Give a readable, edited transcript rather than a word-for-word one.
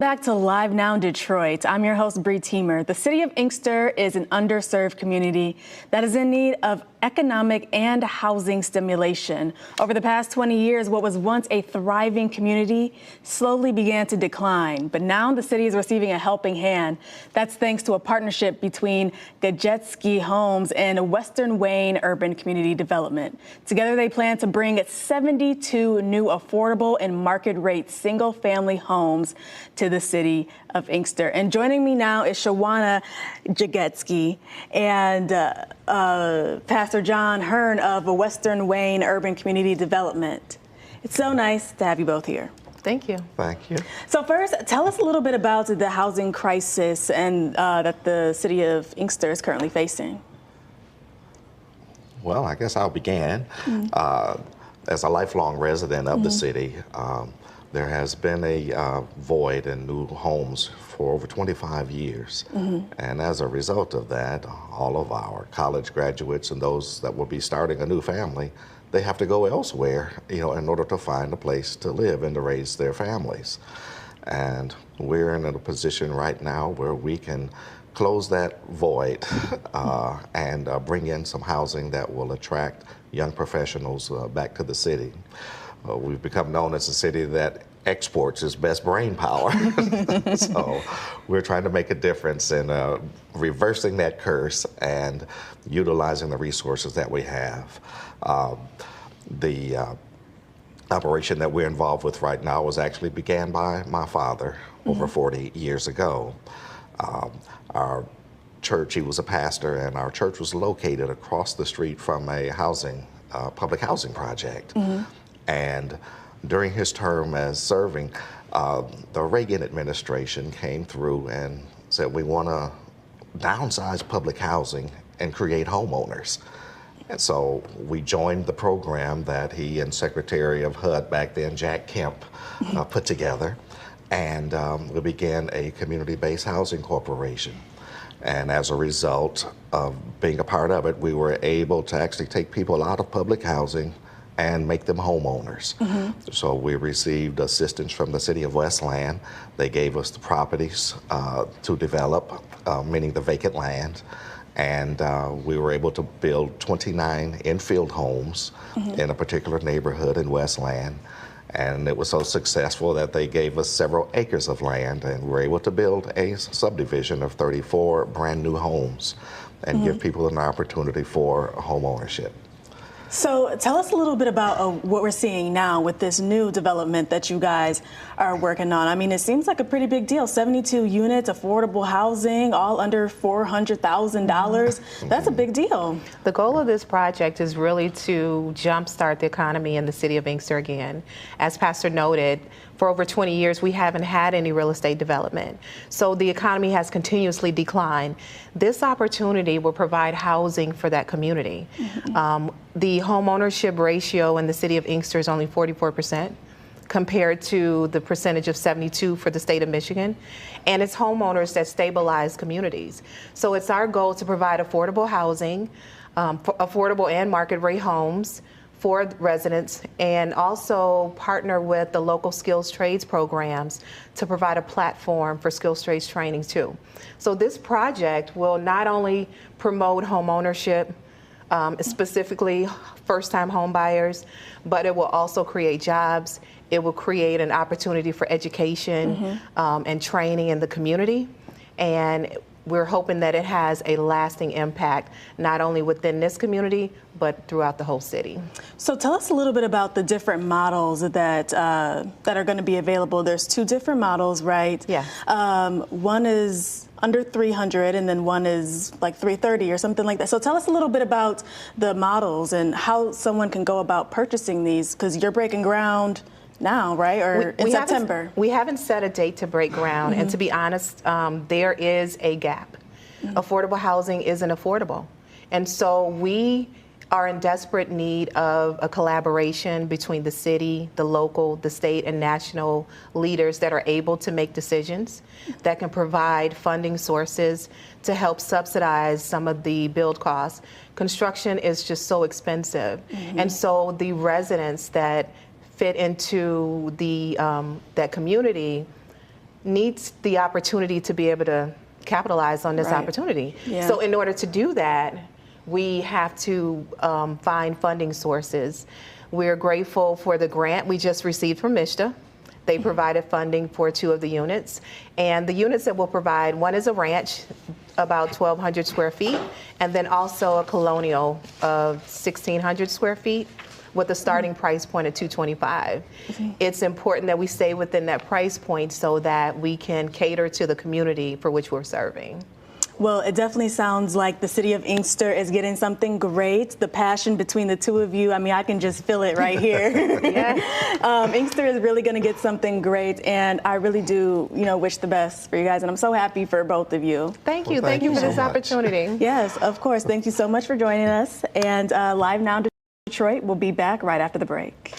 back to Live Now Detroit. I'm your host, Bre Teamer. The city of Inkster is an underserved community that is in need of economic and housing stimulation. Over the past 20 years, what was once a thriving community slowly began to decline. But now the city is receiving a helping hand. That's thanks to a partnership between Gajewski Homes and Western Wayne Urban Community Development. Together, they plan to bring 72 new affordable and market-rate single-family homes to the city of Inkster. And joining me now is Shawanna Gajewski and Pastor John Hearn of Western Wayne Urban Community Development. It's so nice to have you both here. Thank you. Thank you. So first, tell us a little bit about the housing crisis and that the city of Inkster is currently facing. Well, I guess I'll begin. As a lifelong resident of the city, there has been a void in new homes for over 25 years. And as a result of that, all of our college graduates and those that will be starting a new family, they have to go elsewhere, in order to find a place to live and to raise their families. And we're in a position right now where we can close that void and bring in some housing that will attract young professionals back to the city. We've become known as a city that exports its best brain power. So we're trying to make a difference in reversing that curse and utilizing the resources that we have. The operation that we're involved with right now was actually began by my father over 40 years ago. Our church, he was a pastor, and our church was located across the street from a public housing project. And during his term as serving, the Reagan administration came through and said, we want to downsize public housing and create homeowners. And so we joined the program that he and Secretary of HUD back then, Jack Kemp, put together. And we began a community-based housing corporation. And as a result of being a part of it, we were able to actually take people out of public housing and make them homeowners. So we received assistance from the city of Westland. They gave us the properties to develop, meaning the vacant land. And we were able to build 29 infield homes in a particular neighborhood in Westland. And it was so successful that they gave us several acres of land, and we were able to build a subdivision of 34 brand new homes and give people an opportunity for home ownership. So tell us a little bit about what we're seeing now with this new development that you guys are working on. I mean, it seems like a pretty big deal. 72 units, affordable housing, all under $400,000. That's a big deal. The goal of this project is really to jumpstart the economy in the city of Inkster again. As Pastor noted, for over 20 years, we haven't had any real estate development. So the economy has continuously declined. This opportunity will provide housing for that community. The home ownership ratio in the city of Inkster is only 44% compared to the percentage of 72 for the state of Michigan. And it's homeowners that stabilize communities. So it's our goal to provide affordable housing, affordable and market rate homes for residents, and also partner with the local skills trades programs to provide a platform for skills trades training too. So this project will not only promote home ownership, specifically first-time home buyers, but it will also create jobs. It will create an opportunity for education and training in the community. And we're hoping that it has a lasting impact, not only within this community, but throughout the whole city. So tell us a little bit about the different models that are going to be available. There's two different models, right? Yeah. One is under 300, and then one is like 330 or something like that. So tell us a little bit about the models and how someone can go about purchasing these, because you're breaking ground now, right? Or in September? We haven't set a date to break ground. And to be honest, there is a gap. Affordable housing isn't affordable. And so we are in desperate need of a collaboration between the city, the local, the state, and national leaders that are able to make decisions, that can provide funding sources to help subsidize some of the build costs. Construction is just so expensive. And so the residents that fit into the that community needs the opportunity to be able to capitalize on this Right. opportunity. Yeah. So in order to do that, we have to find funding sources. We're grateful for the grant we just received from MISTA. They provided funding for 2 of the units. And the units that we'll provide, one is a ranch, about 1,200 square feet, and then also a colonial of 1,600 square feet with a starting price point of $225. It's important that we stay within that price point so that we can cater to the community for which we're serving. Well, it definitely sounds like the city of Inkster is getting something great. The passion between the two of you, I mean, I can just feel it right here. Yeah. Inkster is really going to get something great, and I really do, wish the best for you guys, and I'm so happy for both of you. Thank you. Well, Thank you for so this much. opportunity. Yes, of course. Thank you so much for joining us. And Live Now Detroit will be back right after the break.